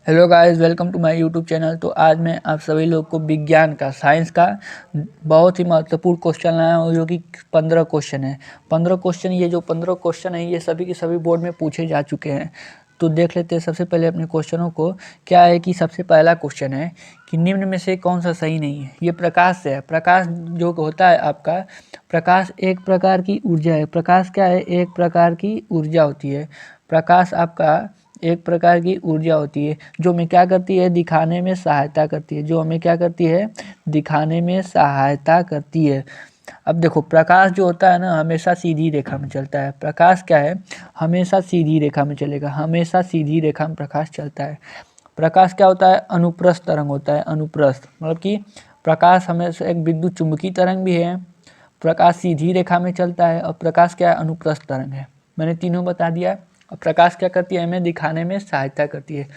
Hello guys, welcome to my YouTube channel. तो आज मैं आप सभी लोग को विज्ञान का, साइंस का बहुत ही महत्वपूर्ण क्वेश्चन लाया हूँ, जो कि 15 क्वेश्चन है। 15 क्वेश्चन, ये जो 15 क्वेश्चन है ये सभी के सभी बोर्ड में पूछे जा चुके हैं। तो देख लेते हैं सबसे पहले अपने क्वेश्चनों को। क्या है कि सबसे पहला क्वेश्चन है कि निम्न में से कौन सा सही नहीं है। ये प्रकाश से है। प्रकाश जो होता है आपका, प्रकाश एक प्रकार की ऊर्जा है। प्रकाश क्या है? एक प्रकार की ऊर्जा होती है। प्रकाश आपका एक प्रकार की ऊर्जा होती है जो हमें क्या करती है? दिखाने में सहायता करती है। जो हमें क्या करती है? दिखाने में सहायता करती है। अब देखो, प्रकाश जो होता है ना, हमेशा सीधी रेखा में चलता है। प्रकाश क्या है? हमेशा सीधी रेखा में चलेगा। हमेशा सीधी रेखा में प्रकाश चलता है। प्रकाश क्या होता है? अनुप्रस्थ तरंग होता है। अनुप्रस्थ मतलब कि प्रकाश हमेशा एक विद्युत चुंबकीय तरंग भी है। प्रकाश सीधी रेखा में चलता है और प्रकाश क्या है? अनुप्रस्थ तरंग है। मैंने तीनों बता दिया। और प्रकाश क्या करती है? हमें दिखाने में सहायता करती है।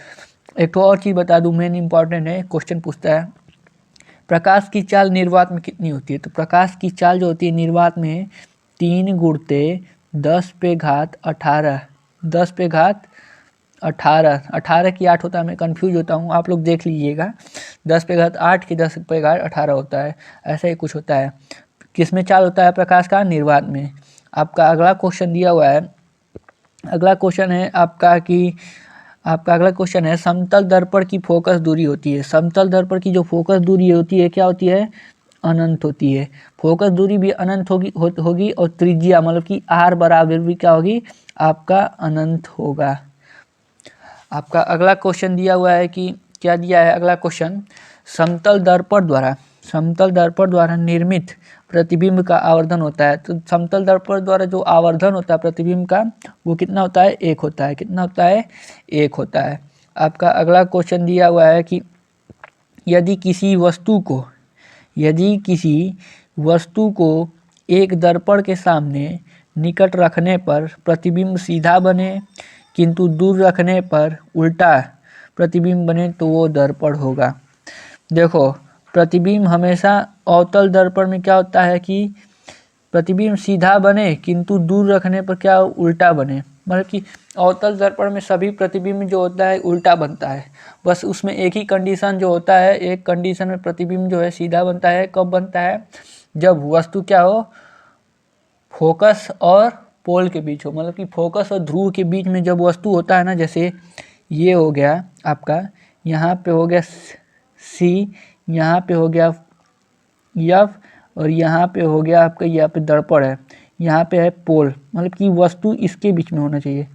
एक तो और चीज़ बता दूं, मेन इंपॉर्टेंट है, क्वेश्चन पूछता है प्रकाश की चाल निर्वात में कितनी होती है। तो प्रकाश की चाल जो होती है निर्वात में 3 गुणित 10 पे घात 18, 10 पे घात 18, 18 की 8 होता है। मैं कंफ्यूज होता हूँ, आप लोग देख लीजिएगा। 10 पे घात 8 की 10 पे घात 18 होता है, ऐसा ही कुछ होता है। किस में चाल होता है प्रकाश का? निर्वात में। आपका अगला क्वेश्चन दिया हुआ है। अगला क्वेश्चन है आपका अगला क्वेश्चन है समतल दर्पण की फोकस दूरी होती है। समतल दर्पण की जो फोकस दूरी होती है क्या होती है? अनंत होती है। फोकस दूरी भी अनंत होगी और त्रिज्या मतलब कि आर बराबर भी क्या होगी? आपका अनंत होगा। आपका अगला क्वेश्चन दिया हुआ है कि क्या दिया है? अगला क्वेश्चन, समतल दर्पण द्वारा निर्मित प्रतिबिंब का आवर्धन होता है। तो समतल दर्पण द्वारा जो आवर्धन होता है प्रतिबिंब का, वो कितना होता है? 1 होता है। कितना होता है? 1 होता है। आपका अगला क्वेश्चन दिया हुआ है कि यदि किसी वस्तु को एक दर्पण के सामने निकट रखने पर प्रतिबिंब सीधा बने, किंतु दूर रखने पर उल्टा प्रतिबिंब बने, तो वो दर्पण होगा। देखो, प्रतिबिंब हमेशा अवतल दर्पण में क्या होता है कि प्रतिबिंब सीधा बने, किंतु दूर रखने पर क्या उल्टा बने। मतलब कि अवतल दर्पण में सभी प्रतिबिंब जो होता है उल्टा बनता है। बस उसमें एक ही कंडीशन जो होता है, एक कंडीशन में प्रतिबिंब जो है सीधा बनता है। कब बनता है? जब वस्तु क्या हो? फोकस और पोल के बीच हो। मतलब कि फोकस और ध्रुव के बीच में जब वस्तु होता है ना, जैसे ये हो गया आपका, यहाँ पे हो गया सी, यहाँ पे हो गया एफ, और यहाँ पे हो गया आपका, यहाँ पे दर्पण है, यहाँ पे है पोल। मतलब कि वस्तु इसके बीच में होना चाहिए।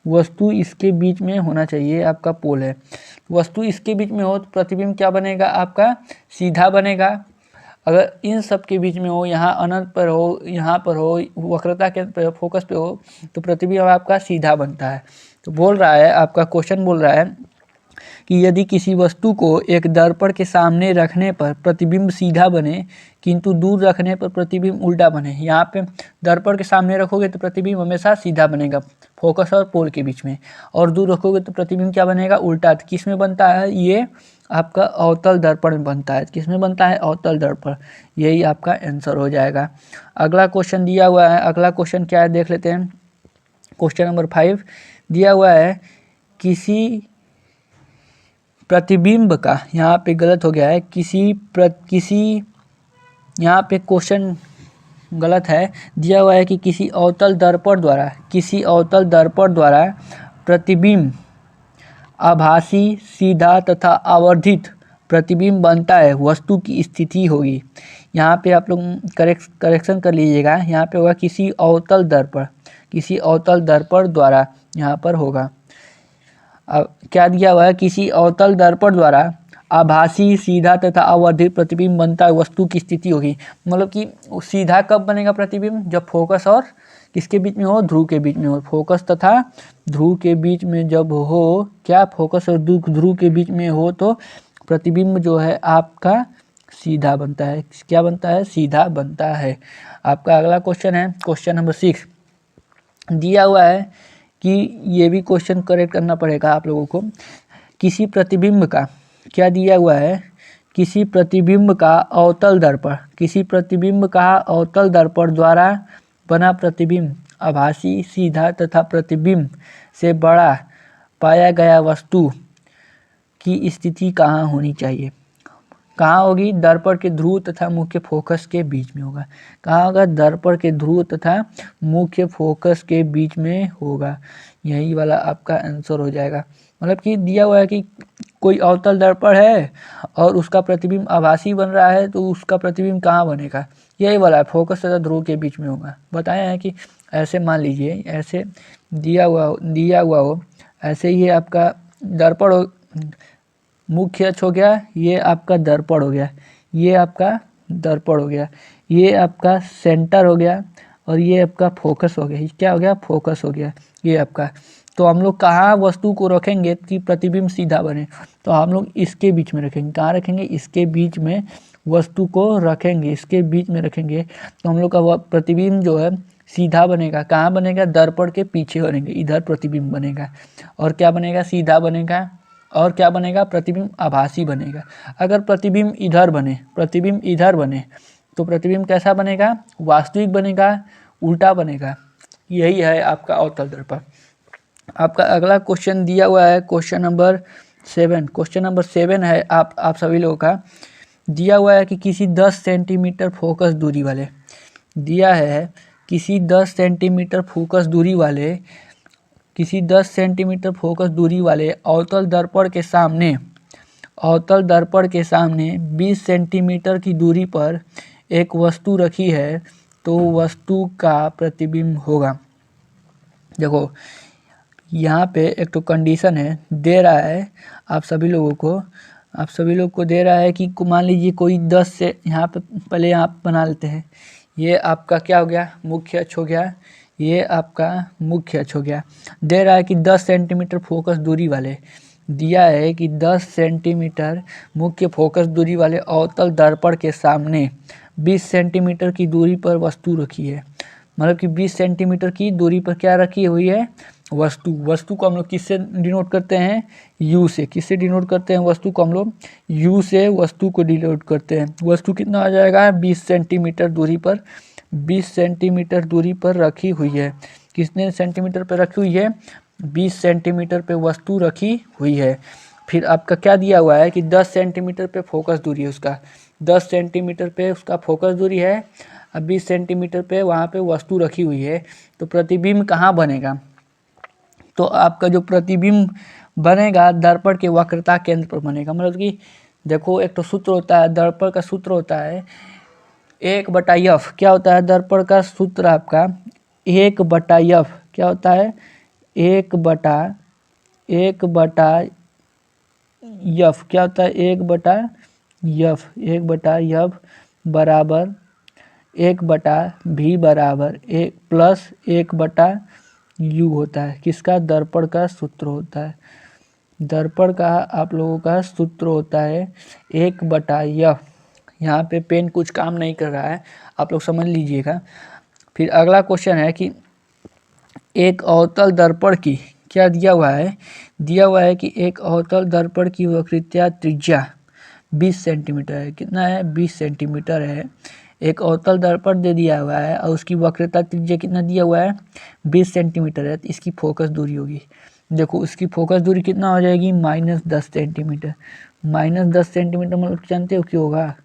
वस्तु इसके बीच में होना चाहिए, आपका पोल है। वस्तु इसके बीच में हो तो प्रतिबिंब क्या बनेगा? आपका सीधा बनेगा। अगर इन सब के बीच में हो, यहाँ अनंत पर हो, यहाँ पर हो, वक्रता के फोकस पे हो, तो प्रतिबिंब आपका सीधा बनता है। तो बोल रहा है, आपका क्वेश्चन बोल रहा है कि यदि किसी वस्तु को एक दर्पण के सामने रखने पर प्रतिबिंब सीधा बने, किंतु दूर रखने पर प्रतिबिंब उल्टा बने। यहाँ पे दर्पण के सामने रखोगे तो प्रतिबिंब हमेशा सीधा बनेगा, फोकस और पोल के बीच में, और दूर रखोगे तो प्रतिबिंब क्या बनेगा? उल्टा। तो किस में बनता है? ये आपका अवतल दर्पण में बनता है। किस में बनता है? अवतल दर्पण। यही आपका आंसर हो जाएगा। अगला क्वेश्चन दिया हुआ है। अगला क्वेश्चन क्या है देख लेते हैं। क्वेश्चन नंबर 5 दिया हुआ है किसी प्रतिबिंब का, यहाँ पे गलत हो गया है, यहाँ पे क्वेश्चन गलत है। दिया हुआ है कि किसी अवतल दर्पण द्वारा प्रतिबिंब आभासी, सीधा तथा आवर्धित प्रतिबिंब बनता है, वस्तु की स्थिति होगी। यहाँ पे आप लोग करेक्शन कर लीजिएगा। यहाँ पे होगा किसी अवतल दर्पण द्वारा, यहाँ पर होगा। अब क्या दिया हुआ है? किसी अवतल दर्पण द्वारा आभासी, सीधा तथा आवर्धित प्रतिबिंब बनता है, वस्तु की स्थिति होगी। मतलब कि सीधा कब बनेगा प्रतिबिंब? जब फोकस और किसके बीच में हो? ध्रुव के बीच में हो। फोकस तथा ध्रुव के बीच में जब हो, क्या फोकस और ध्रुव के बीच में हो, तो प्रतिबिंब जो है आपका सीधा बनता है। क्या बनता है? सीधा बनता है। आपका अगला क्वेश्चन है क्वेश्चन नंबर 6 दिया हुआ है कि ये भी क्वेश्चन करेक्ट करना पड़ेगा आप लोगों को। किसी प्रतिबिंब का, क्या दिया हुआ है? किसी प्रतिबिंब का अवतल दर्पण द्वारा बना प्रतिबिंब आभासी, सीधा तथा प्रतिबिंब से बड़ा पाया गया वस्तु की स्थिति कहाँ होनी चाहिए? कहाँ होगी? दर्पण के ध्रुव तथा मुख्य फोकस के बीच में होगा। कहाँ होगा? दर्पण के ध्रुव तथा मुख्य फोकस के बीच में होगा। यही वाला आपका आंसर हो जाएगा। मतलब कि दिया हुआ है कि कोई अवतल दर्पण है और उसका प्रतिबिंब आभासी बन रहा है, तो उसका प्रतिबिंब कहाँ बनेगा? यही वाला है, फोकस तथा ध्रुव के बीच में होगा। बताया है कि ऐसे मान लीजिए, ऐसे दिया हुआ हो, ऐसे ही आपका दर्पण हो, मुख्य अक्ष हो गया, ये आपका दर्पण हो गया, ये आपका दर्पण हो गया, ये आपका सेंटर हो गया और ये आपका फोकस हो गया। क्या हो गया? फोकस हो गया ये आपका। तो हम लोग कहाँ वस्तु को रखेंगे कि प्रतिबिंब सीधा बने? तो हम लोग इसके बीच में रखेंगे। कहाँ रखेंगे? इसके बीच में वस्तु को रखेंगे, इसके बीच में रखेंगे, तो हम लोग का प्रतिबिंब जो है सीधा बनेगा। कहाँ बनेगा? दर्पण के पीछे बनेंगे, इधर प्रतिबिंब बनेगा। और क्या बनेगा? सीधा बनेगा। और क्या बनेगा? प्रतिबिंब आभासी बनेगा। अगर प्रतिबिंब इधर बने तो प्रतिबिंब कैसा बनेगा? वास्तविक बनेगा, उल्टा बनेगा। यही है आपका अवतल दर्पण। आपका अगला क्वेश्चन दिया हुआ है क्वेश्चन नंबर 7। क्वेश्चन नंबर 7 है आप सभी लोगों का। दिया हुआ है कि किसी 10 सेंटीमीटर फोकस दूरी वाले, दिया है किसी 10 सेंटीमीटर फोकस दूरी वाले, किसी 10 सेंटीमीटर फोकस दूरी वाले अवतल दर्पण के सामने, अवतल दर्पण के सामने 20 सेंटीमीटर की दूरी पर एक वस्तु रखी है, तो वस्तु का प्रतिबिंब होगा। देखो यहाँ पे एक तो कंडीशन है, दे रहा है आप सभी लोग को दे रहा है कि मान लीजिए कोई 10 से, यहाँ पे पहले यहाँ बना लेते हैं, ये आपका क्या हो गया? मुख्य अक्ष हो गया, ये आपका मुख्य अक्ष हो गया। दे रहा है कि 10 सेंटीमीटर फोकस दूरी वाले, दिया है कि 10 सेंटीमीटर मुख्य फोकस दूरी वाले अवतल दर्पण के सामने 20 सेंटीमीटर की दूरी पर वस्तु रखी है। मतलब कि 20 सेंटीमीटर की दूरी पर क्या रखी हुई है? वस्तु को हम लोग किससे डिनोट करते हैं? यू से। किससे डिनोट करते हैं? वस्तु को हम लोग यू से वस्तु को डिनोट करते हैं। वस्तु कितना आ जाएगा? 20 सेंटीमीटर दूरी पर, 20 सेंटीमीटर दूरी पर रखी हुई है। कितने सेंटीमीटर पर रखी हुई है? 20 सेंटीमीटर पे वस्तु रखी हुई है। फिर आपका क्या दिया हुआ है कि 10 सेंटीमीटर पे फोकस दूरी है उसका, 10 सेंटीमीटर पे उसका फोकस दूरी है, अब 20 सेंटीमीटर पे वहाँ पे वस्तु रखी हुई है, तो प्रतिबिंब कहाँ बनेगा? तो आपका जो प्रतिबिंब बनेगा दर्पण के वक्रता केंद्र पर बनेगा। मतलब कि देखो, एक तो सूत्र होता है, दर्पण का सूत्र होता है 1/f। क्या होता है दर्पण का सूत्र आपका? 1/f। क्या होता है? 1/f। क्या होता है? 1/f बराबर 1/v बराबर 1 प्लस 1/u होता है। किसका? दर्पण का सूत्र होता है। दर्पण का आप लोगों का सूत्र होता है 1/f। यहाँ पे पेन कुछ काम नहीं कर रहा है, आप लोग समझ लीजिएगा। फिर अगला क्वेश्चन है कि एक अवतल दर्पण की क्या दिया हुआ है? दिया हुआ है कि एक अवतल दर्पण की वक्रता त्रिज्या 20 सेंटीमीटर है। कितना है? 20 सेंटीमीटर है। एक अवतल दर्पण दे दिया हुआ है और उसकी वक्रता त्रिज्या कितना दिया हुआ है? 20 सेंटीमीटर है। तो इसकी फोकस दूरी होगी, देखो इसकी फोकस दूरी कितना हो जाएगी? -10 सेंटीमीटर। -10 सेंटीमीटर मतलब जानते हो क्यों होगा?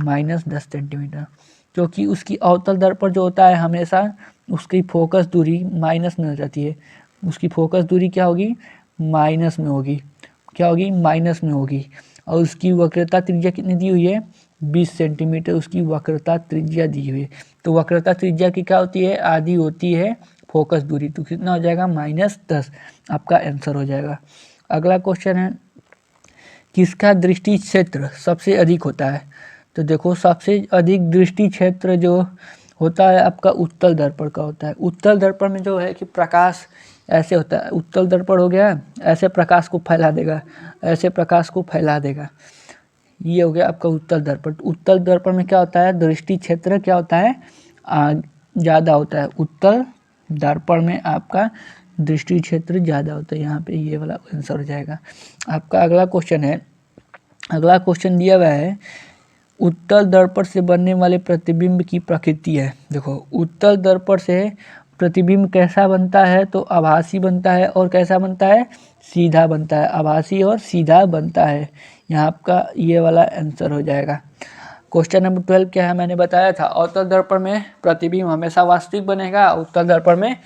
-10 सेंटीमीटर, क्योंकि उसकी अवतल दर्पण जो होता है हमेशा उसकी फोकस दूरी माइनस में हो जाती है। उसकी फोकस दूरी क्या होगी? माइनस में होगी। क्या होगी? माइनस में होगी। और उसकी वक्रता त्रिज्या कितनी दी हुई है? 20 सेंटीमीटर उसकी वक्रता त्रिज्या दी हुई है। तो वक्रता त्रिज्या की क्या होती है? आधी होती है फोकस दूरी। तो कितना हो जाएगा? -10 आपका आंसर हो जाएगा। अगला क्वेश्चन है, किसका दृष्टि क्षेत्र सबसे अधिक होता है? तो देखो, सबसे अधिक दृष्टि क्षेत्र जो होता है आपका उत्तल दर्पण का होता है। उत्तल दर्पण में जो है कि प्रकाश ऐसे होता है, उत्तल दर्पण हो गया, ऐसे प्रकाश को फैला देगा, ऐसे प्रकाश को फैला देगा। ये हो गया आपका उत्तल दर्पण। उत्तल दर्पण में क्या होता है? दृष्टि क्षेत्र क्या होता है? ज़्यादा होता है। उत्तल दर्पण में आपका दृष्टि क्षेत्र ज़्यादा होता है। यहाँ पे ये वाला आंसर हो जाएगा। आपका अगला क्वेश्चन है, अगला क्वेश्चन दिया हुआ है, उत्तल दर्पण से बनने वाले प्रतिबिंब की प्रकृति है। देखो, उत्तल दर्पण से प्रतिबिंब कैसा बनता है, तो आभासी बनता है और कैसा बनता है, सीधा बनता है, आभासी और सीधा बनता है। यहाँ आपका ये वाला आंसर हो जाएगा। क्वेश्चन नंबर 12 क्या है, मैंने बताया था अवतल दर्पण में प्रतिबिंब हमेशा वास्तविक बनेगा, उत्तल दर्पण में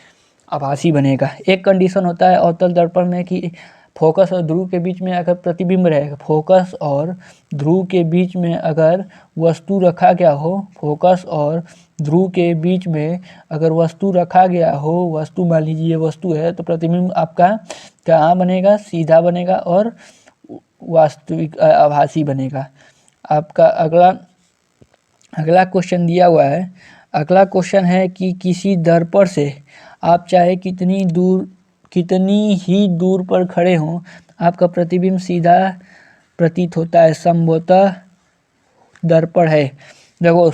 आभासी बनेगा। एक कंडीशन होता है अवतल दर्पण में कि फोकस और ध्रुव के बीच में अगर प्रतिबिंब रहेगा, फोकस और ध्रुव के बीच में अगर वस्तु रखा गया हो, फोकस और ध्रुव के बीच में अगर वस्तु रखा गया हो, वस्तु मान लीजिए ये वस्तु है, तो प्रतिबिंब आपका कहाँ बनेगा, सीधा बनेगा और वास्तविक आभासी बनेगा। आपका अगला क्वेश्चन दिया हुआ है। अगला क्वेश्चन है कि किसी दर्पण से आप चाहे कितनी ही दूर पर खड़े हों, आपका प्रतिबिंब सीधा प्रतीत होता है। संभवतः दर्पण है, देखो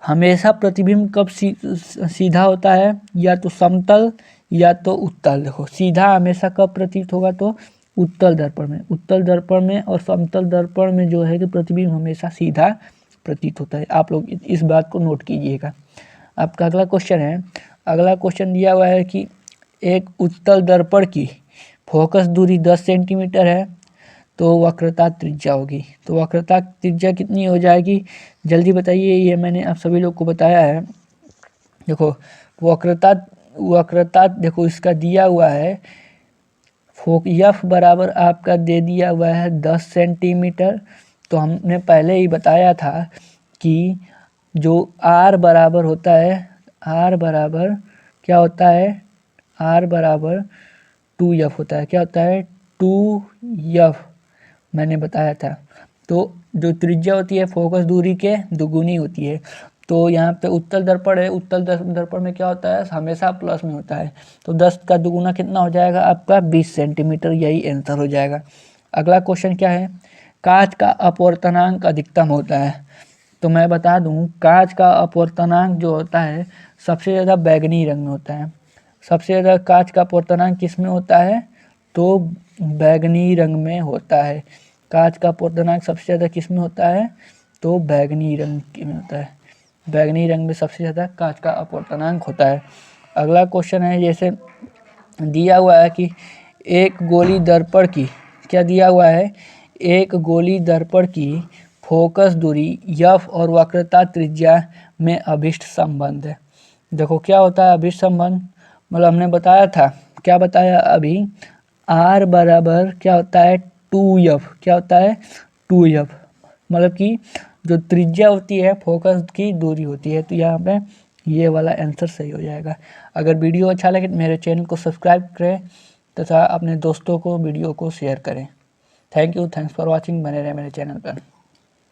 हमेशा प्रतिबिंब कब सीधा होता है, या तो समतल या तो उत्तल। देखो सीधा हमेशा कब प्रतीत होगा, तो उत्तल दर्पण में। उत्तल दर्पण में और समतल दर्पण में जो है कि प्रतिबिंब हमेशा सीधा प्रतीत होता है। आप लोग इस बात को नोट कीजिएगा। आपका अगला क्वेश्चन है, अगला क्वेश्चन दिया हुआ है कि एक उत्तल दर्पण की फोकस दूरी 10 सेंटीमीटर है, तो वक्रता त्रिज्या होगी। तो वक्रता त्रिज्या कितनी हो जाएगी, जल्दी बताइए। ये मैंने आप सभी लोग को बताया है। देखो वक्रता देखो इसका दिया हुआ है, एफ बराबर आपका दे दिया हुआ है 10 सेंटीमीटर। तो हमने पहले ही बताया था कि जो आर बराबर होता है, आर बराबर क्या होता है, आर बराबर 2f होता है। क्या होता है, 2f मैंने बताया था। तो जो त्रिज्या होती है फोकस दूरी के दुगुनी होती है। तो यहाँ पे उत्तल दर्पण है, उत्तल दर्पण में क्या होता है, हमेशा प्लस में होता है। तो 10 का दुगुना कितना हो जाएगा, आपका 20 सेंटीमीटर, यही आंसर हो जाएगा। अगला क्वेश्चन क्या है, कांच का अपवर्तनांक अधिकतम होता है। तो मैं बता दूं, कांच का अपवर्तनांक जो होता है सबसे ज़्यादा बैगनी रंग में होता है। सबसे ज़्यादा कांच का अपवर्तनांक किस में होता है, तो बैगनी रंग में होता है। कांच का अपवर्तनांक सबसे ज़्यादा किस में होता है, तो बैगनी रंग में होता है। बैगनी रंग में सबसे ज़्यादा कांच का अपवर्तनांक होता है। अगला क्वेश्चन है, जैसे दिया हुआ है कि एक गोली दर्पण की, क्या दिया हुआ है, एक गोली दर्पण की फोकस दूरी एफ और वक्रता त्रिज्या में अभिष्ट संबंध है। देखो क्या होता है अभिष्ट संबंध, मतलब हमने बताया था, क्या बताया अभी, आर बराबर क्या होता है 2f। क्या होता है 2f, मतलब कि जो त्रिज्या होती है फोकस की दूरी होती है। तो यहाँ पे ये वाला आंसर सही हो जाएगा। अगर वीडियो अच्छा लगे तो मेरे चैनल को सब्सक्राइब करें तथा अपने दोस्तों को वीडियो को शेयर करें। Thank you, thanks for watching. बने रहे मेरे चैनल पर।